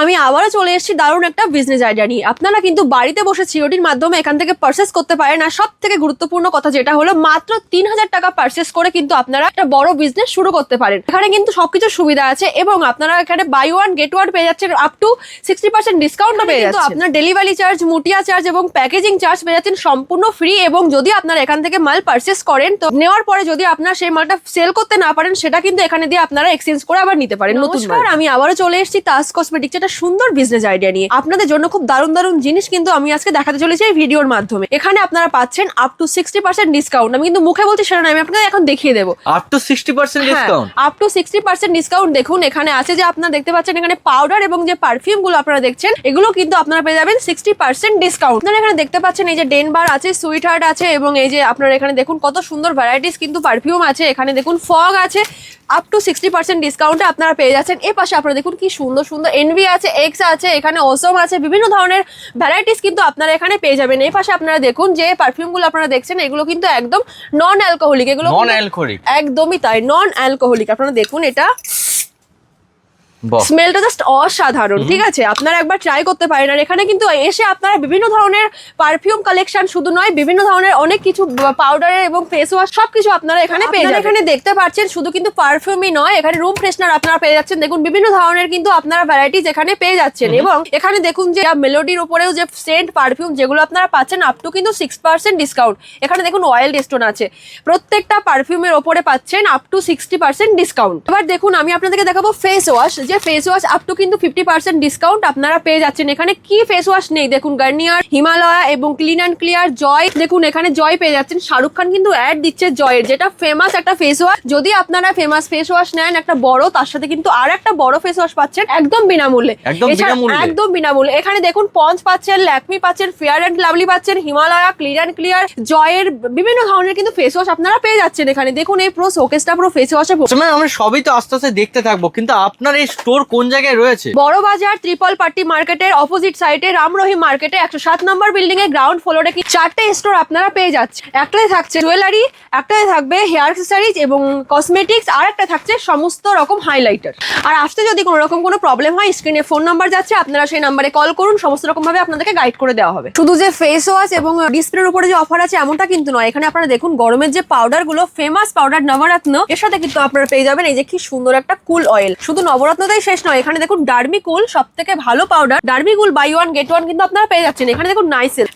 আমি আবারও চলে এসেছি দারুণ একটা বিজনেস আইডিয়া নিয়ে। আপনারা কিন্তু বাড়িতে বসে সিওডির মাধ্যমে এখান থেকে পারচেস করতে পারেন। আর সব থেকে গুরুত্বপূর্ণ কথা যেটা হলো, মাত্র 3000 টাকা পারচেস করে কিন্তু আপনারা একটা বড় বিজনেস শুরু করতে পারেন। এখানে কিন্তু সবকিছু সুবিধা আছে এবং আপনারা এখানে বাই ওয়ান গেট ওয়ান পেয়ে যাচ্ছেন, আপ টু 60% ডিসকাউন্টও পেয়ে যাচ্ছেন। আপনার ডেলিভারি চার্জ, মুটিয়া চার্জ এবং প্যাকেজিং চার্জ পেয়ে যাচ্ছেন সম্পূর্ণ ফ্রি। এবং যদি আপনারা এখান থেকে মাল পারচেস করেন, তো নেওয়ার পরে যদি আপনার সেই মালটা সেল করতে না পারেন, সেটা কিন্তু এখানে দিয়ে আপনারা এক্সচেঞ্জ করে আবার নিতে পারেন নতুন মাল। আমি আবারও চলে এসেছি তাজ কসমেটিক্স একটা সুন্দর বিজনেস আইডিয়া নিয়ে। আপনাদের জন্য খুব দারুণ দারুণ জিনিস কিন্তু আমি আজকে দেখাতে চলেছি এই ভিডিওর মাধ্যমে। এখানে আপনারা পাচ্ছেন আপ টু 60% ডিসকাউন্ট। আমি কিন্তু মুখে বলছি সেটা না, আমি আপনাদের এখন দেখিয়ে দেবো। Up to 60% discount, up to 60% discount. দেখুন এখানে আছে যে আপনারা দেখতে পাচ্ছেন এখানে পাউডার এবং যে পারফিউম গুলো আপনারা দেখছেন, এগুলো কিন্তু আপনারা পেয়ে যাবেন 60% ডিসকাউন্ট। আপনারা এখানে দেখতে পাচ্ছেন এই যে ডেনবার আছে, সুইট হার্ট আছে এবং এই যে আপনারা এখানে দেখুন কত সুন্দর ভ্যারাইটিস কিন্তু পারফিউম আছে। এখানে দেখুন ফগ আছে, আপ টু 60% ডিসকাউন্টে আপনারা পেয়ে যাচ্ছেন। এর পাশে আপনারা দেখুন কি সুন্দর সুন্দর এনভি আছে, এক্স আছে, এখানে অসম আছে, বিভিন্ন ধরনের ভ্যারাইটিস কিন্তু আপনারা এখানে পেয়ে যাবেন। এই পাশে আপনারা দেখুন যে পারফিউমগুলো আপনারা দেখছেন, এগুলো কিন্তু একদম নন অ্যালকোহলিক। এগুলো নন অ্যালকোহলিক, একদমই তাই, নন অ্যালকোহলিক। আপনারা দেখুন এটা স্মেলটা জাস্ট অসাধারণ, ঠিক আছে? আপনারা একবার ট্রাই করতে পারেন। আর এখানে কিন্তু এসে আপনারা বিভিন্ন ধরনের পারফিউম কালেকশন শুধু নয়, বিভিন্ন ধরনের অনেক কিছু পাউডারের এবং ফেস ওয়াশ সবকিছু আপনারা এখানে পেয়ে যাবেন। এখানে দেখতে পাচ্ছেন শুধু কিন্তু পারফিউমই নয়, এখানে রুম ফ্রেশনার আপনারা পেয়ে যাচ্ছেন। দেখুন বিভিন্ন ধরনের কিন্তু আপনারা ভ্যারাইটিস এখানে পেয়ে যাচ্ছেন। এবং এখানে দেখুন যে মেলোডির উপরেও যে সেন্ট পারফিউম যেগুলো আপনারা পাচ্ছেন আপ টু কিন্তু 6% ডিসকাউন্ট। এখানে দেখুন অয়েল স্টোন আছে, প্রত্যেকটা পারফিউমের ওপরে পাচ্ছেন আপ টু 60% ডিসকাউন্ট। এবার দেখুন আমি আপনাদেরকে দেখাবো face wash. Face wash up to কিন্তু 50% ডিসকাউন্ট আপনারা পেয়ে যাচ্ছেন। এখানে কি ফেস ওয়াশ নেই? দেখুন গার্নিয়ার, হিমালয়া এবং ক্লিন অ্যান্ড ক্লিয়ার, জয়। দেখুন এখানে জয় পেয়ে যাচ্ছেন। শাহরুখ খান কিন্তু অ্যাড দিচ্ছে জয়ের, যেটা ফেমাস একটা ফেস ওয়াশ। যদি আপনারা ফেমাস ফেস ওয়াশ নেন একটা বড়, তার সাথে কিন্তু আর একটা বড় ফেস ওয়াশ পাচ্ছেন একদম বিনামূল্যে, একদম বিনামূল্যে। এখানে দেখুন পন্স পাচ্ছেন, ল্যাকমি পাচ্ছেন, ফেয়ার অ্যান্ড লাভলি পাচ্ছেন, হিমালয়া, ক্লিন অ্যান্ড ক্লিয়ার, জয়ের বিভিন্ন ধরনের কিন্তু ফেস ওয়াশ আপনারা পেয়ে যাচ্ছেন এখানে। দেখুন এই পুরো শোকেসটা পুরো ফেস ওয়াশে। আমরা সবই তো আস্তে আস্তে দেখতে থাকবো, কিন্তু আপনার এই স্টোর কোন জায়গায় রয়েছে? বড় বাজার ত্রিপল পাট্টি মার্কেটের অপোজিট সাইডে রাম রহিম মার্কেটে 107 নম্বর বিল্ডিং এর গ্রাউন্ড ফ্লোরে কি 4টে স্টোর আপনারা পেয়ে যাচ্ছেন। একটাতে থাকছে জুয়েলারি, একটাতে থাকবে হেয়ার অ্যাক্সেসরিজ এবং কসমেটিক্স, আর একটা থাকছে সমস্ত রকম হাইলাইটার। আর আসতে যদি কোনো রকম কোনো প্রবলেম হয়, স্ক্রিনে ফোন নাম্বার যাচ্ছে, আপনারা সেই নাম্বারে কল করুন, সমস্ত রকম ভাবে আপনাদেরকে গাইড করে দেওয়া হবে। শুধু যে ফেস ওয়াশ এবং ডিসপ্লের উপরে যে অফার আছে এমনটা কিন্তু নয়। এখানে আপনারা দেখুন গরমের যে পাউডার গুলো, ফেমাস পাউডার নবরত্ন, এর সাথে কিন্তু আপনারা পেয়ে যাবেন এই যে কি সুন্দর একটা কুল অয়েল। শুধু নবরত্নটাই শেষ নয়, এখানে দেখুন ডার্মিকুল, সব থেকে ভালো powder Dermicool buy one get one কিন্তু আপনারা পেয়ে যাচ্ছেন। এখানে দেখুন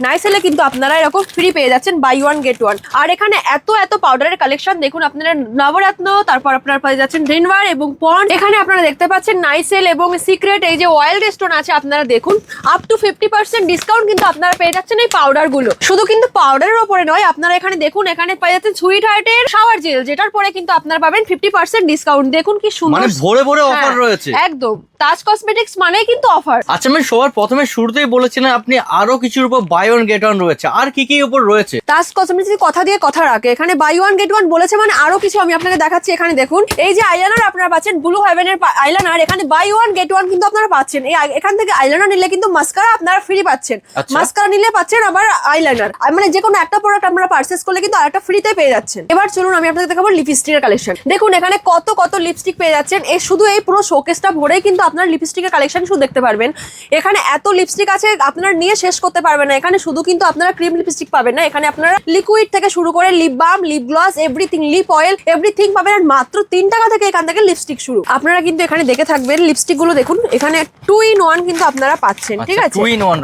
নাইসেলে কিন্তু আপনারা এরকম ফ্রি পেয়ে যাচ্ছেন বাই ওয়ান গেট ওয়ান। আর এখানে এত পাউডারের কালেকশন দেখুন, আপনারা নবরত্ন, তারপর আপনারা পেয়ে যাচ্ছেন রিনওয়ার এবং পন্ড। এখানে আপনারা দেখতে পাচ্ছেন নাইসেল এবং সিক্রেট, এই যে অয়েল স্টোন আছে আপনারা দেখুন আপ টু 50% ডিসকাউন্ট কিন্তু আপনারা পেয়ে যাচ্ছেন এই পাউডার গুলো। শুধু কিন্তু পাউডারের উপরে নয়, আপনারা এখানে দেখুন এখানে পেয়ে যাচ্ছেন সুইট হার্টের শাওয়ার জেল, যেটার পরে কিন্তু আপনারা পাবেন 50% ডিসকাউন্ট। দেখুন কি সুন্দর, মানে ভরে ভরে অফার রয়েছে একদম। তাজ কসমেটিক্স মানেই কিন্তু অফার। আচ্ছা, আমি সবার প্রথমে শুরুতেই বলেছিলাম আপনি আরো কিছুর উপর বাই ওয়ান গেট ওয়ান রয়েছে, আর কি কি উপর রয়েছে? তাজ কসমেটিক্স কথা দিয়ে কথা রাখে, এখানে বাই ওয়ান গেট ওয়ান বলেছে মানে আরো কিছু আমি আপনাকে দেখাচ্ছি। এখানে দেখুন এই যে আইলাইনার আপনারা পাচ্ছেন, ব্লু হেভেনের আইলাইনার, এখানে বাই ওয়ান গেট ওয়ান কিন্তু আপনারা পাচ্ছেন। এখান থেকে আইলাইনার নিলে কিন্তু মাস্কারা আপনারা ফ্রি পাচ্ছেন, মাস্কারা নিলে পাচ্ছেন আবার আইলাইনার, মানে যে কোনো একটা প্রোডাক্ট আপনারা পারচেস করলে কিন্তু আরেকটা ফ্রিতে পেয়ে যাচ্ছেন। এবার চলুন আমি আপনাদের দেখাবো লিপস্টিকের কালেকশন। দেখুন এখানে কত লিপস্টিক পেয়ে যাচ্ছেন। শুধু এই পুরো শোকেসটা ভরেই কিন্তু আপনারা লিপস্টিকের কালেকশন শুধু দেখতে পারবেন। এখানে এত লিপস্টিক আছে আপনারা নিয়ে শেষ করতে পারবেন না। এখানে শুধু কিন্তু আপনারা ক্রিম লিপস্টিক পাবেন না, এখানে আপনারা লিকুইড থেকে শুরু করে lip balm, lip gloss, everything, lip oil, everything পাবেন। আর মাত্র 3 টাকা থেকে এখান থেকে লিপস্টিক শুরু। আপনারা কিন্তু এখানে দেখে থাকবেন লিপস্টিক গুলো দেখুন, এখানে 2 in 1 কিন্তু আপনারা পাচ্ছেন, ঠিক আছে?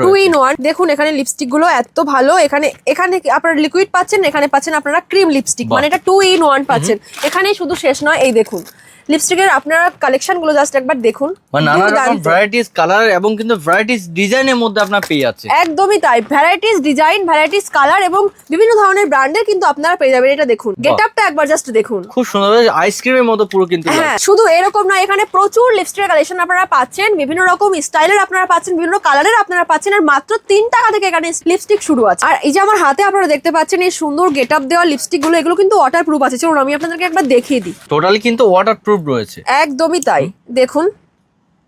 2 in 1 দেখুন এখানে লিপস্টিক গুলো এত ভালো। এখানে আপনারা লিকুইড পাচ্ছেন, এখানে পাচ্ছেন আপনারা ক্রিম লিপস্টিক, মানে এটা 2 in 1 পাচ্ছেন। এখানেই শুধু শেষ নয়, এই দেখুন লিপস্টিকের আপনারা কালেকশন গুলো জাস্ট একবার দেখুন, নানা রকম ভ্যারাইটিস কালার এবং কিন্তু ভ্যারাইটিস ডিজাইনের মধ্যে আপনারা পেয়ে যাচ্ছেন। একদমই তাই, ভ্যারাইটিস ডিজাইন, ভ্যারাইটিস কালার এবং বিভিন্ন ধরনের ব্র্যান্ডের কিন্তু আপনারা পেয়ে যাবেন। এটা দেখুন গেটআপটা একবার জাস্ট দেখুন, খুব সুন্দর, আইসক্রিমের মতো পুরো কিন্তু। হ্যাঁ, শুধু এরকম নয়, এখানে প্রচুর লিপস্টিকের কালেকশন আপনারা পাচ্ছেন, বিভিন্ন রকম স্টাইলের আপনারা পাচ্ছেন, বিভিন্ন কালারের আপনারা পাচ্ছেন। আর মাত্র 3 টাকা থেকে এখানে লিপস্টিক শুরু আছে। আর এই যে আমার হাতে আপনারা দেখতে পাচ্ছেন এই সুন্দর গেটআপ দেওয়া লিপস্টিক গুলো, এগুলো কিন্তু ওয়াটারপ্রুফ আছে। চলুন আমি আপনাদেরকে একবার দেখিয়ে দিই। টোটালি কিন্তু ওয়াটারপ্রুফ রয়েছে, একদমই তাই। দেখুন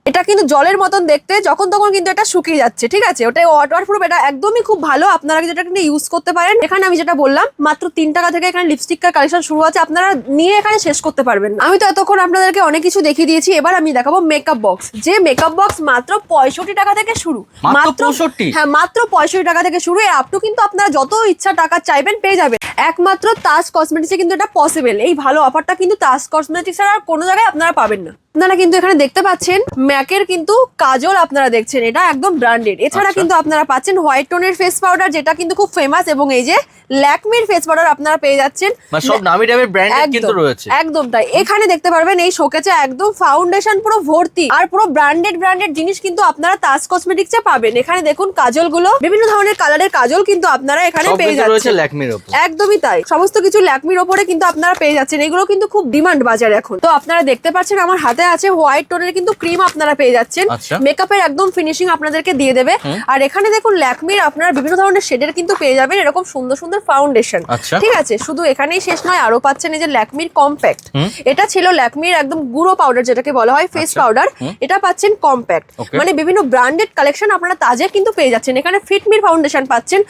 এটা কিন্তু জলের মতন দেখতে, যখন তখন কিন্তু এটা শুকিয়ে যাচ্ছে, ঠিক আছে? ওটা ওয়াটারপ্রুফ, এটা একদমই খুব ভালো, আপনারা কিন্তু এটা কিন্তু ইউজ করতে পারেন। এখানে আমি যেটা বললাম মাত্র 3 টাকা থেকে এখানে লিপস্টিকের কালেকশন শুরু আছে, আপনারা নিয়ে এখানে শেষ করতে পারবেন না। আমি তো এতক্ষণ আপনাদেরকে অনেক কিছু দেখিয়ে দিয়েছি, এবার আমি দেখাবো মেকআপ বক্স। যে মেকআপ বক্স মাত্র 65 টাকা থেকে শুরু, মাত্র 65? হ্যাঁ মাত্র 65 টাকা থেকে শুরু। আপ টু কিন্তু আপনারা যত ইচ্ছা টাকা চাইবেন পেয়ে যাবেন। একমাত্র তাজ কসমেটিক্সে কিন্তু এটা পসিবল। এই ভালো অফারটা কিন্তু তাজ কসমেটিক্স আর কোনো জায়গায় আপনারা পাবেন না। আপনারা কিন্তু এখানে দেখতে পাচ্ছেন ম্যাকের কিন্তু কাজল, আপনারা দেখছেন এটা একদম ব্র্যান্ডেড। এছাড়া কিন্তু আপনারা পাচ্ছেন হোয়াইট টোনের ফেস পাউডার, যেটা কিন্তু খুব ফেমাস, এবং এই যে ল্যাকমির ফেস পাউডার আপনারা পেয়ে যাচ্ছেন। সব নামি দামি ব্র্যান্ডেড কিন্তু রয়েছে। একদম তাই। এখানে দেখতে পারবেন এই শোকেসে একদম ফাউন্ডেশন পুরো ভর্তি, আর পুরো ব্র্যান্ডেড জিনিস কিন্তু আপনারা তাজ কসমেটিক্সে পাবেন। এখানে দেখুন কাজল গুলো, বিভিন্ন ধরনের কালারের কাজল কিন্তু আপনারা এখানে পেয়ে যাচ্ছেন। ল্যাকমির উপর, একদমই তাই, সমস্ত কিছু ল্যাকমির উপরে কিন্তু আপনারা পেয়ে যাচ্ছেন। এগুলো কিন্তু খুব ডিমান্ড বাজারে এখন। তো আপনারা দেখতে পাচ্ছেন আমার হাতে আছে হোয়াইট টোনের কিন্তু ক্রিম আপনারা পেয়ে যাচ্ছেন। মেকআপের একদম ফিনিশিং আপনাদেরকে দিয়ে দেবে। আর এখানে দেখুন ল্যাকমির আপনারা বিভিন্ন ধরনের শেডের কিন্তু পেয়ে যাবেন, এরকম সুন্দর সুন্দর ফাউন্ডেশন, ঠিক আছে? শুধু এখানেই শেষ নয়, আরো পাচ্ছেন এই যে ল্যাকমির কম্প্যাক্ট। এটা ছিল ল্যাকমির একদম গুঁড়ো পাউডার, যেটাকে বলা হয় ফেস পাউডার। এটা পাচ্ছেন কম্প্যাক্ট, মানে বিভিন্ন ব্র্যান্ডেড কালেকশন আপনারা তাজে কিন্তু পেয়ে যাচ্ছেন। এখানে ফিটমির ফাউন্ডেশন পাচ্ছেন,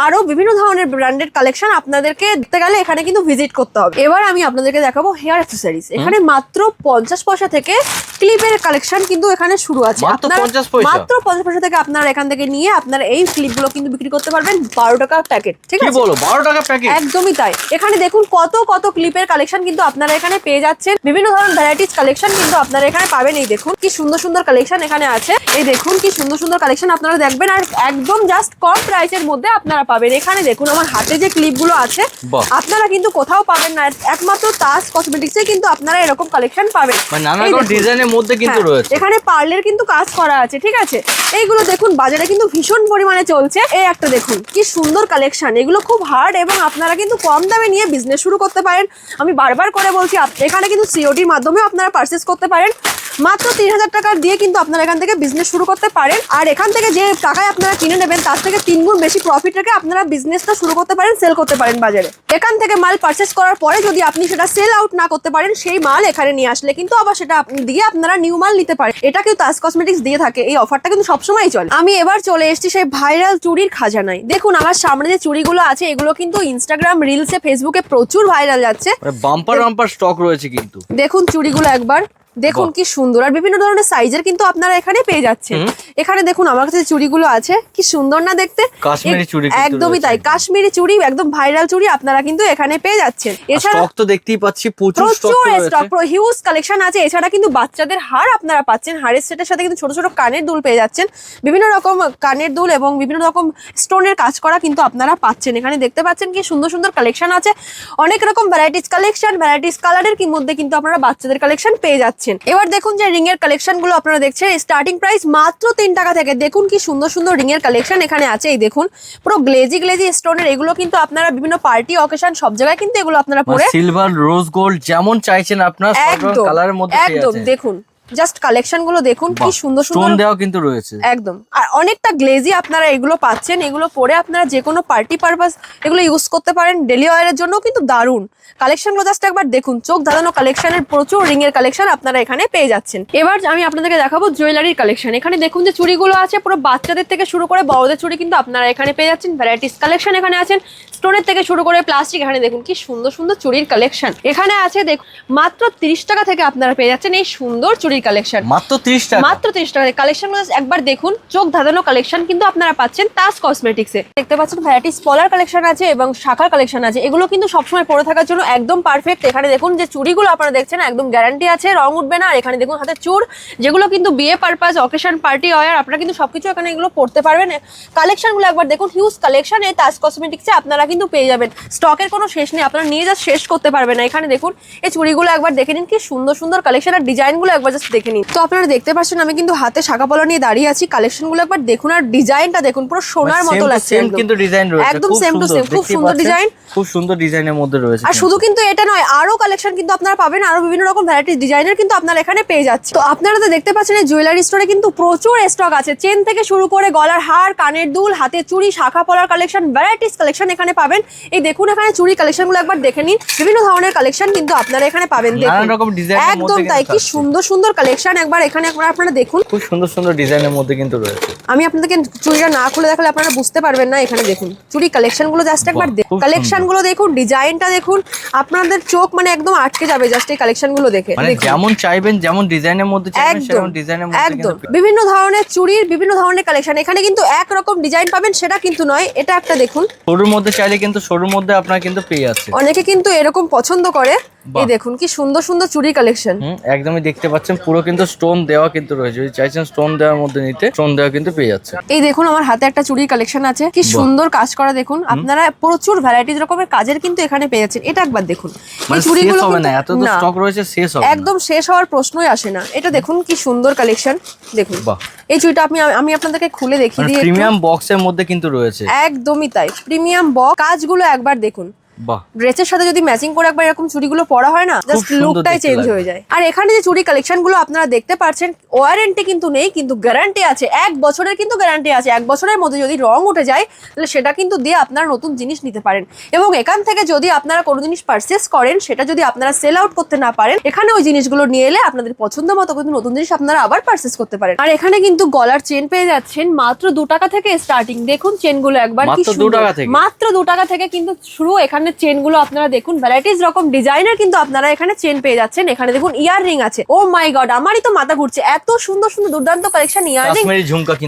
আরো বিভিন্ন ধরনের ব্র্যান্ডেড কালেকশন আপনাদেরকে দেখতে গেলে এখানে কিন্তু ভিজিট করতে হবে। এবার আমি আপনাদেরকে দেখাবো হেয়ার অ্যাক্সেসরিজ। এখানে মাত্র 50 পয়সা থেকে ক্লিপের কালেকশন কিন্তু এখানে শুরু আছে। মাত্র 50 পয়সা? মাত্র 50 পয়সা থেকে আপনারা এখান থেকে নিয়ে আপনারা এই ক্লিপগুলো কিন্তু বিক্রি করতে পারবেন 12 টাকা প্যাকেট, ঠিক আছে? কি বলো, 12 টাকা প্যাকেট? একদমই তাই। এখানে দেখুন কত কত ক্লিপের কালেকশন কিন্তু আপনারা এখানে পেয়ে যাচ্ছেন। বিভিন্ন ধরনের ভ্যারাইটিস কালেকশন কিন্তু আপনারা এখানে পাবেন। এই দেখুন কি সুন্দর সুন্দর কালেকশন এখানে আছে। এই দেখুন কি সুন্দর সুন্দর কালেকশন আপনারা দেখবেন, আর একদম জাস্ট কম প্রাইসের মধ্যে আপনারা পাবেন। এখানে দেখুন আমার হাতে যে ক্লিপগুলো আছে, আপনারা কিন্তু কোথাও পাবেন না, একমাত্র তাজ কসমেটিক্সে কিন্তু আপনারা এরকম কালেকশন পাবেন। মানে নানা রকম ডিজাইনের মধ্যে কিন্তু রয়েছে। এখানে পার্লের কিন্তু কাজ করা আছে, ঠিক আছে? এইগুলো দেখুন বাজারে কিন্তু ভীষণ পরিমাণে চলছে। এই একটা দেখুন কি সুন্দর কালেকশন, এগুলো খুব হার্ড এবং আপনারা কিন্তু কম দামে নিয়ে বিজনেস শুরু করতে পারেন। আমি বারবার করে বলছি, এখানে কিন্তু সিওডির মাধ্যমে আপনারা পারচেস করতে পারেন। মাত্র 3000 টাকা দিয়ে কিন্তু আপনারা এখান থেকে বিজনেস শুরু করতে পারেন। আর এখান থেকে যে টাকায় আপনারা কিনে নেবেন তার থেকে 3 গুণ বেশি প্রফিট রেখে আপনারা বিজনেসটা শুরু করতে পারেন, সেল করতে পারেন বাজারে। এখান থেকে মাল পারচেস করার পরে যদি আপনি সেটা সেল আউট না করতে পারেন, সেই মাল এখানে নিয়ে আসলে কিন্তু আবার সেটা আপনি দিয়ে আপনারা নিউ মাল নিতে পারেন। এটা কিন্তু তাজ কসমেটিক্স দিয়ে থাকে, এই অফারটা কিন্তু সবসময় চলে। আমি এবার চলে এসেছি সেই ভাইরাল চুড়ির খাজানায়। দেখুন আমার সামনে যে চুড়িগুলো আছে, এগুলো কিন্তু ইনস্টাগ্রাম রিলসে ফেসবুকে প্রচুর ভাইরাল যাচ্ছে। বাম্পার বাম্পার স্টক রয়েছে কিন্তু। দেখুন চুড়িগুলো একবার দেখুন কি সুন্দর, আর বিভিন্ন ধরনের সাইজের কিন্তু আপনারা এখানে পেয়ে যাচ্ছেন। এখানে দেখুন আমার কাছে চুড়িগুলো আছে, কি সুন্দর না দেখতে? কাশ্মীরি চুড়ি, একদমই তাই, কাশ্মীরি চুড়ি একদম ভাইরাল চুড়ি আপনারা কিন্তু এখানে পেয়ে যাচ্ছেন। এছাড়া স্টক তো দেখতেই পাচ্ছি প্রচুর স্টক, হিউজ কালেকশন আছে। এছাড়া কিন্তু বাচ্চাদের হার আপনারা পাচ্ছেন, হারের সেটের সাথে কিন্তু ছোট ছোট কানের দুল পেয়ে যাচ্ছেন। বিভিন্ন রকম কানের দুল এবং বিভিন্ন রকম স্টোনের কাজ করা কিন্তু আপনারা পাচ্ছেন। এখানে দেখতে পাচ্ছেন কি সুন্দর সুন্দর কালেকশন আছে, অনেক রকম ভ্যারাইটিস কালেকশন, ভ্যারাইটিস কালারের কি মধ্যে কিন্তু আপনারা বাচ্চাদের কালেকশন পেয়ে যাচ্ছেন। এবার দেখুন যে রিং এর কালেকশন গুলো আপনারা দেখছেন, স্টার্টিং প্রাইস মাত্র 3 টাকা থেকে। দেখুন কি সুন্দর সুন্দর রিং এর কালেকশন এখানে আছে। এই দেখুন পুরো গ্লেজি স্টোনের, এগুলো কিন্তু আপনারা বিভিন্ন পার্টি অকেশন সব জায়গায় কিন্তু এগুলো আপনারা পরে সিলভার, রোজ গোল্ড যেমন চাইছেন আপনারা সব কালারের মধ্যে একদম দেখুন জাস্ট কালেকশন গুলো দেখুন কি সুন্দর সুন্দর স্টোন দেওয়া কিন্তু রয়েছে একদম। আর অনেকটা গ্লেজি আপনারা এগুলো পাচ্ছেন। এগুলো পরে আপনারা যে কোনো পার্টি পারপাস এগুলো ইউজ করতে পারেন, ডেলি ওয়্যারের জন্য কিন্তু দারুণ। কালেকশনগুলো জাস্ট একবার দেখুন, চোখ ধাঁধানো কালেকশনের প্রচুর রিং এর কালেকশন আপনারা এখানে পেয়ে যাচ্ছেন। এবার আমি আপনাদেরকে দেখাবো জুয়েলারির কালেকশন। এখানে দেখুন যে চুড়িগুলো আছে, পুরো বাচ্চাদের থেকে শুরু করে বড়দের চুড়ি কিন্তু আপনারা এখানে পেয়ে যাচ্ছেন। ভ্যারাইটিস কালেকশন এখানে আছেন, স্টোনের থেকে শুরু করে প্লাস্টিক। এখানে দেখুন কি সুন্দর সুন্দর চুড়ির কালেকশন এখানে আছে। দেখুন মাত্র 30 টাকা থেকে আপনারা পেয়ে যাচ্ছেন এই সুন্দর চুড়ির কালেকশন। মাত্র 30 টাকা, মাত্র 30 টাকা। কালেকশনগুলো একবার দেখুন, চোখ ধাঁধানো কালেকশন কিন্তু আপনারা পাচ্ছেন তাজ কসমেটিক্সে। দেখতে পাচ্ছেন ভ্যারাইটিস পলার কালেকশন আছে এবং শাখার কালেকশন আছে। এগুলো কিন্তু সবসময় পরে থাকার জন্য একদম পারফেক্ট। এখানে দেখুন যে চুড়িগুলো আপনারা দেখছেন একদম গ্যারান্টি আছে, রং উঠবে না। আর এখানে দেখুন হাতে চুড়, যেগুলো কিন্তু বিয়ে পারপাস, অকেশন, পার্টি ওয়্যার আপনারা কিন্তু সবকিছু এখানে এগুলো পড়তে পারবেন। কালেকশনগুলো একবার দেখুন, হিউজ কালেকশন এই তাজ কসমেটিক্সে আপনারা কিন্তু পেয়ে যাবেন। স্টকের কোনো শেষ নেই, আপনারা নিয়ে জাস্ট শেষ করতে পারবেন না। এখানে দেখুন এই চুড়িগুলো একবার দেখে নিন, কি সুন্দর সুন্দর কালেকশন, আর ডিজাইনগুলো একবার জাস্ট দেখে নিন। তো আপনারা দেখতে পাচ্ছেন আমি কিন্তু হাতে শাখা পলা নিয়ে দাঁড়িয়ে আছি। কালেকশনগুলো একবার দেখুন, আর ডিজাইনটা দেখুন, পুরো সোনার মতো লাগছে। কিন্তু ডিজাইন রয়েছে একদম সেম টু সেম, খুব সুন্দর ডিজাইন, খুব সুন্দর ডিজাইনের মধ্যে রয়েছে। আর শুধু কিন্তু এটা নয়, আরো কালেকশন কিন্তু আপনারা পাবেন, আরো বিভিন্ন রকম ভ্যারাইটিস ডিজাইনের কিন্তু আপনারা এখানে পেয়ে যাচ্ছেন। তো আপনারা তো দেখতে পাচ্ছেন এই জুয়েলারি স্টোরে কিন্তু প্রচুর স্টক আছে। চেন থেকে শুরু করে গলার হার, কানের দুল, হাতে চুড়ি, শাখা পলার কালেকশন, ভ্যারাইটিস কালেকশন এখানে পাবেন। এই দেখুন এখানে চুড়ি কালেকশনগুলো একবার দেখে নিন, বিভিন্ন ধরনের কালেকশন কিন্তু আপনারা এখানে পাবেন। দেখুন একদম তাই, কি সুন্দর সুন্দর কালেকশন একবার এখানে একবার আপনারা দেখুন। খুব সুন্দর সুন্দর ডিজাইনের মধ্যে কিন্তু রয়েছে। আমি আপনাদেরকে চুড়িটা না খুলে দেখালে আপনারা বুঝতে পারবেন না। এখানে দেখুন চুড়ি কালেকশন গুলো জাস্ট একবার দেখুন, কালেকশন গুলো দেখুন, ডিজাইনটা দেখুন, আপনাদের চোখ মানে একদম আটকে যাবে জাস্ট এই কালেকশন গুলো দেখে। মানে যেমন চাইবেন, যেমন ডিজাইনের মধ্যে চাইবেন সেরকম ডিজাইনের মধ্যে একদম কিন্তু বিভিন্ন ধরনের চুড়ির বিভিন্ন ধরনের কালেকশন। এখানে কিন্তু একরকম ডিজাইন পাবেন সেটা কিন্তু নয়, এটা একটা দেখুন সরুর মধ্যে চাইলে কিন্তু সরুর মধ্যে আপনারা কিন্তু পেয়ে যাচ্ছে। অনেকে কিন্তু এরকম পছন্দ করে। এই দেখুন কি সুন্দর সুন্দর চুড়ি কালেকশন। একদমই দেখতে পাচ্ছেন পুরো কিন্তু স্টোন দেওয়া কিন্তু রয়েছে, যদি চাইছেন স্টোন দেওয়ার মধ্যে নিতে স্টোন দেওয়া কিন্তু পেয়ে যাচ্ছে। এই দেখুন আমার হাতে একটা চুড়ির কালেকশন আছে, কি সুন্দর কাজ করা দেখুন। আপনারা প্রচুর ভ্যারাইটিজ রকমের কাজের কিন্তু এখানে পেয়ে যাচ্ছেন। এটা একবার দেখুন, এই চুড়িগুলো হবে না, এত তো স্টক রয়েছে, শেষ হবে না, একদম শেষ হওয়ার প্রশ্নই আসে না। এটা দেখুন কি সুন্দর কালেকশন দেখুন। এই চুড়িটা আমি আপনাদেরকে খুলে দেখিয়ে দিই। প্রিমিয়াম বক্সের মধ্যে কিন্তু রয়েছে, একদমই তাই, প্রিমিয়াম বক্স। কাজগুলো একবার দেখুন, বাহ, ড্রেসের সাথে যদি ম্যাচিং করে একবার এরকম চুড়িগুলো পরা হয় না, জাস্ট লুকটাই চেঞ্জ হয়ে যায়। আর এখানে যে চুড়ি কালেকশন গুলো আপনারা দেখতে পাচ্ছেন, ওয়ারেন্টি কিন্তু নেই, কিন্তু গ্যারান্টি আছে, 1 বছরের কিন্তু গ্যারান্টি আছে। 1 বছরের মধ্যে যদি রং উঠে যায় তাহলে সেটা কিন্তু দিয়ে আপনারা নতুন জিনিস নিতে পারেন। এবং এখান থেকে যদি আপনারা কোনো জিনিস পারচেস করেন, সেটা যদি আপনারা সেল আউট করতে না পারেন, এখানে ওই জিনিসগুলো নিয়ে এলে আপনাদের পছন্দ মতো কিন্তু নতুন জিনিস আপনারা আবার পারচেস করতে পারেন। আর এখানে কিন্তু গলার চেন পেয়ে যাচ্ছেন মাত্র 2 টাকা থেকে স্টার্টিং। দেখুন চেনগুলো একবার কি সুন্দর, মাত্র 2 টাকা থেকে কিন্তু শুরু। এখানে চেনগুলো আপনারা দেখুন, ভ্যারাইটিস রকম ডিজাইনের কিন্তু আপনারা এখানে চেন পেয়ে যাচ্ছেন। এখানে দেখুন ইয়াররিং আছে, ও মাই গড, আমারই তো মাথা ঘুরছে, এত সুন্দর সুন্দর দুর্দান্ত কালেকশন ইয়াররিং।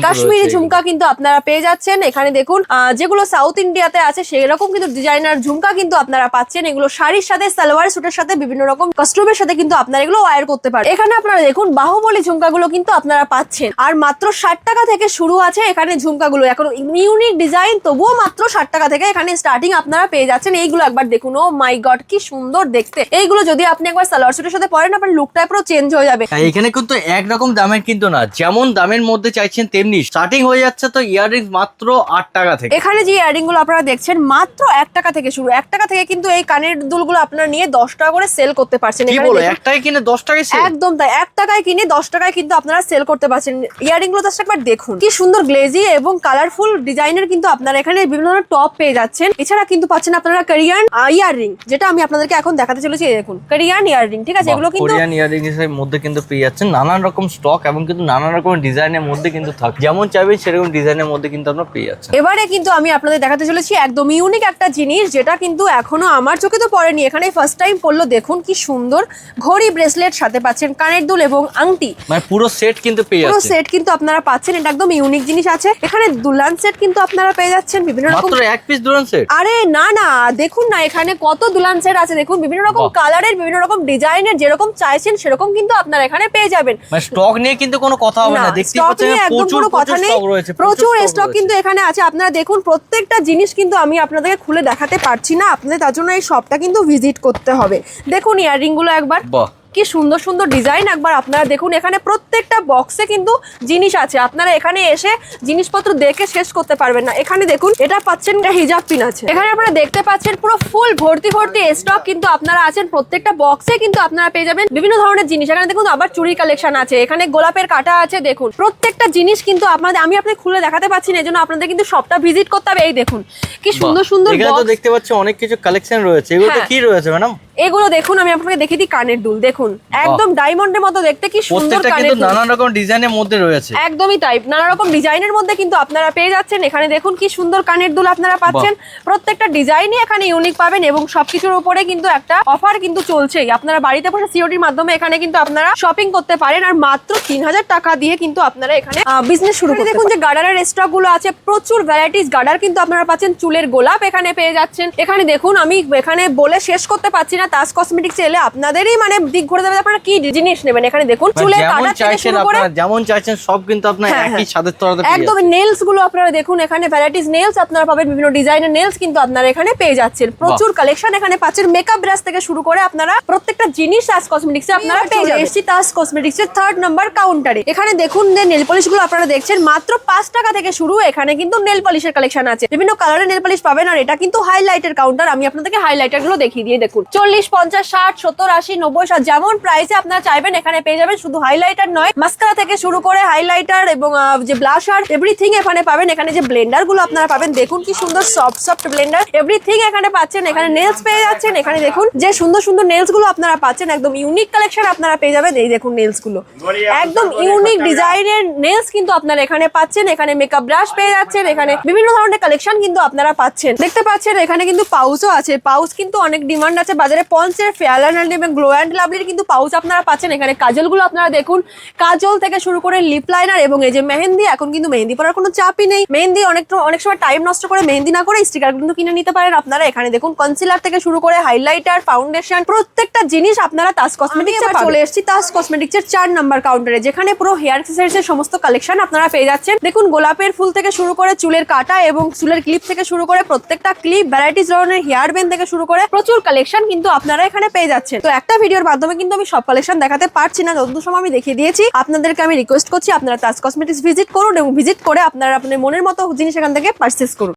কাশ্মীরি ঝুমকা কিন্তু আপনারা পেয়ে যাচ্ছেন। এখানে দেখুন যেগুলো সাউথ ইন্ডিয়াতে আছে সেরকম কিন্তু ডিজাইনার ঝুমকা কিন্তু আপনারা পাচ্ছেন। এগুলো শাড়ির সাথে, সালোয়ার স্যুটের সাথে, বিভিন্ন রকম কস্টিউমের সাথে কিন্তু আপনারা এগুলো ওয়্যার করতে পারেন। এখানে আপনারা দেখুন বাহুবলী ঝুমকাগুলো কিন্তু আপনারা পাচ্ছেন, আর মাত্র 60 টাকা থেকে শুরু আছে এখানে ঝুমকাগুলো। এখন ইউনিক ডিজাইন, তবুও মাত্র 60 টাকা থেকে এখানে স্টার্টিং আপনারা পেয়ে যাচ্ছেন। এইগুলো একবার দেখুন, ও মাই গড কি সুন্দর দেখতে। এইগুলো যদি আপনি একবার সালোয়ার স্যুটের সাথে পরেন, আপনার লুকটা পুরো চেঞ্জ হয়ে যাবে। এখানে কিন্তু একরকম দামের কিন্তু না, যেমন দামের মধ্যে চাইছেন তেমনি স্টার্টিং হয়ে যাচ্ছে। তো ইয়াররিং মাত্র 8 টাকা থেকে। এখানে যে ইয়াররিং গুলো আপনারা দেখছেন মাত্র 1 টাকা থেকে শুরু। 1 টাকা থেকে কিন্তু এই কানের দুলগুলো আপনারা নিয়ে 10 টাকা করে সেল করতে পারছেন। কি বলো, 1 টাকায় কিনে 10 টাকায় সেল? একদম তাই, 1 টাকায় কিনে 10 টাকায় কিন্তু আপনারা সেল করতে পারছেন। ইয়াররিং গুলো জাস্ট একবার দেখুন কি সুন্দর গ্লেজি এবং কালারফুল ডিজাইনের কিন্তু আপনারা এখানে বিভিন্ন ধরনের টপ পেয়ে যাচ্ছেন। এছাড়া কিন্তু পাচ্ছেন আপনারা কোরিয়ান ইয়াররিং, যেটা আমি আপনাদেরকে এখন দেখাতে চলেছি। এই দেখুন কোরিয়ান ইয়াররিং, ঠিক আছে? এগুলো কিন্তু কোরিয়ান ইয়াররিং এর মধ্যে কিন্তু পেয়ে যাচ্ছেন নানান রকম স্টক এবং কিন্তু নানান রকম ডিজাইনের মধ্যে কিন্তু থাকে, যেমন চাইবেন সেরকম ডিজাইনের মধ্যে কিন্তু আপনারা পেয়ে যাচ্ছেন। এবারে কিন্তু আমি আপনাদের দেখাতে চলেছি একদম ইউনিক একটা জিনিস, যেটা কিন্তু এখনো আমার চোখে তো পড়েনি, এখানে ফার্স্ট টাইম পড়লো। দেখুন কি সুন্দর ঘড়ি, ব্রেসলেট, সাথে পাচ্ছেন কানের দুল এবং আংটি, মানে পুরো সেট কিন্তু পেয়ে যাচ্ছেন। পুরো সেট কিন্তু আপনারা পাচ্ছেন। এটা একদম ইউনিক জিনিস আছে। এখানে দুলহান সেট কিন্তু আপনারা পেয়ে যাচ্ছেন বিভিন্ন রকম। মাত্র 1 পিস দুলহান সেট? আরে না না, দেখুন না এখানে কত দুলহান সেট আছে। দেখুন বিভিন্ন রকম কালারের, বিভিন্ন রকম ডিজাইনের, যেরকম চাইছেন সেরকম কিন্তু আপনারা এখানে পেয়ে যাবেন। মানে স্টক নিয়ে কিন্তু কোনো কথা হবে না, দেখতেই পাচ্ছেন প্রচুর স্টক রয়েছে, প্রচুর স্টক কিন্তু এখানে আছে। আপনারা দেখুন প্রত্যেকটা জিনিস কিন্তু আমি আপনাদেরকে খুলে দেখাতে পারছি না, আপনাদের তার জন্য এই শপটা কিন্তু ভিজিট করতে হবে। দেখুন ইয়াররিং গুলো একবার, বাহ কি সুন্দর সুন্দর ডিজাইন একবার আপনারা দেখুন। এখানে প্রত্যেকটা বক্সে কিন্তু জিনিস আছে, আপনারা এখানে এসে জিনিসপত্র দেখে শেষ করতে পারবেন না। এখানে দেখুন এটা পাচ্ছেন, হিজাব পিন আছে। এখানে আপনারা দেখতে পাচ্ছেন পুরো ফুল ভর্তি ভর্তি স্টক কিন্তু আপনারা আছেন। প্রত্যেকটা বক্সে কিন্তু আপনারা পেয়ে যাবেন বিভিন্ন ধরনের জিনিস। এখানে দেখুন আবার চুড়ি কালেকশন আছে, এখানে গোলাপের কাঁটা আছে। দেখুন প্রত্যেকটা জিনিস কিন্তু আপনাদের, আমি আপনাদের খুলে দেখাতে পাচ্ছি না, এজন্য আপনাদের কিন্তু সবটা ভিজিট করতে হবে। এই দেখুন কি সুন্দর সুন্দর এখানে তো দেখতে পাচ্ছি অনেক কিছু কালেকশন রয়েছে। এগুলো কি রয়েছে ম্যাডাম? এগুলো দেখুন আমি আপনাকে দেখিয়ে দিই, কানের দুল দেখুন একদম ডায়মন্ডের মতো দেখতে, কি সুন্দর কানের দুল, নানা রকম ডিজাইনের মধ্যে রয়েছে। একদমই তাই, নানা রকম ডিজাইনের মধ্যে কিন্তু আপনারা পেয়ে যাচ্ছেন। এখানে দেখুন কি সুন্দর কানের দুল আপনারা পাচ্ছেন। প্রত্যেকটা ডিজাইনই এখানে ইউনিক পাবেন এবং সবকিছুর উপরে কিন্তু একটা অফার কিন্তু চলছেই। আপনারা বাড়িতে বসে সিওডির মাধ্যমে এখানে কিন্তু আপনারা শপিং করতে পারেন, আর মাত্র 3000 টাকা দিয়ে কিন্তু আপনারা এখানে বিজনেস শুরু করতে। দেখুন যে গার্ডারের স্টক গুলো আছে, প্রচুর ভ্যারাইটিস গার্ডার কিন্তু আপনারা পাচ্ছেন। চুলের গোলাপ এখানে পেয়ে যাচ্ছেন। এখানে দেখুন আমি এখানে বলে শেষ করতে পারছি না, তাজ কসমেটিক্স এলে আপনাদেরই মানে দিক ঘুরে দেবে, আপনারা কি জিনিস নেবেন। এখানে দেখুন চুলের কাটা থেকে শুরু করে যেমন চাইছেন সব কিন্তু আপনারা একই ছাদের তলাতে পেয়ে যাচ্ছেন। একদম নেলস গুলো আপনারা দেখুন, এখানে ভ্যারাইটিস নেলস আপনারা পাবেন, বিভিন্ন ডিজাইনের নেলস কিন্তু আপনারা এখানে পেয়ে যাচ্ছেন। প্রচুর কালেকশন এখানে পাচ্ছেন। মেকআপ ব্রাশ থেকে শুরু করে আপনারা প্রত্যেকটা জিনিস তাজ কসমেটিক্সে আপনারা পেয়ে যাবেন। এসছি তাজ কসমেটিক্সের 3rd নাম্বার কাউন্টারে। এখানে দেখুন যে নেল পলিশ গুলো আপনারা দেখছেন মাত্র 5 টাকা থেকে শুরু। এখানে কিন্তু নেল পলিশের কালেকশন আছে, বিভিন্ন কালারের নেল পলিশ পাবেন। আর এটা কিন্তু হাইলাইটের কাউন্টার, আমি আপনাদেরকে হাইলাইটার গুলো দেখিয়ে দিয়ে দেখুন 40 40, 50, 60, 70, 80, 90, 60 যেমন প্রাইসে আপনারা চাইবেন এখানে পেয়ে যাবেন। শুধু হাইলাইটার নয়, মাস্কারা থেকে শুরু করে হাইলাইটার এবং যে ব্লাশার এভরিথিং এখানে পাবেন। এখানে যে ব্লেন্ডার গুলো আপনারা পাবেন, দেখুন কি সুন্দর সফট ব্লেন্ডার, এভরিথিং এখানে পাচ্ছেন। এখানে নেলস পেয়ে যাচ্ছেন, এখানে দেখুন যে সুন্দর সুন্দর নেলস গুলো আপনারা পাচ্ছেন, একদম ইউনিক কালেকশন আপনারা পেয়ে যাবেন। এই দেখুন নেলস গুলো একদম ইউনিক ডিজাইনের নেলস কিন্তু আপনারা এখানে পাচ্ছেন। এখানে মেকআপ ব্রাশ পেয়ে যাচ্ছেন, এখানে বিভিন্ন ধরনের কালেকশন কিন্তু আপনারা পাচ্ছেন। দেখতে পাচ্ছেন এখানে কিন্তু পাউচও আছে, পাউচ কিন্তু অনেক ডিমান্ড আছে বাজারে। পন্সের, ফেয়ার অ্যান্ড লাভলি এবং গ্লো অ্যান্ড লাভলির কিন্তু পাউচ আপনারা পাচ্ছেন। এখানে কাজলগুলো আপনারা দেখুন, কাজল থেকে শুরু করে লিপ লাইনার এবং এই যে মেহেন্দি। এখন কিন্তু মেহেন্দি পরার কোনো চাপই নেই, মেহেন্দি অনেক সময় টাইম নষ্ট করে মেহেন্দি না করে স্টিকার কিন্তু কিনে নিতে পারেন আপনারা। এখানে দেখুন কনসিলার থেকে শুরু করে হাইলাইটার, ফাউন্ডেশন, প্রত্যেকটা জিনিস আপনারা তাজ কসমেটিক্সে চলে এসেছি। তাজ কসমেটিক্সের 4 নাম্বার কাউন্টারে, যেখানে পুরো হেয়ার অ্যাক্সেসরিজের সমস্ত কালেকশন আপনারা পেয়ে যাচ্ছেন। দেখুন গোলাপের ফুল থেকে শুরু করে চুলের কাটা এবং চুলের ক্লিপ থেকে শুরু করে প্রত্যেকটা ক্লিপ, ভ্যারাইটিস ধরনের হেয়ার ব্যান্ড থেকে শুরু করে প্রচুর কালেকশন কিন্তু আপনারা এখানে পেয়ে যাচ্ছেন। তো একটা ভিডিওর মাধ্যমে কিন্তু আমি সব কালেকশন দেখাতে পারছি না, যতদূর সময় আমি দেখিয়ে দিয়েছি। আপনাদেরকে আমি রিকোয়েস্ট করছি আপনারা তাজ কসমেটিক্স ভিজিট করুন এবং ভিজিট করে আপনারা আপনাদের মনের মতো জিনিস এখান থেকে পারচেস করুন।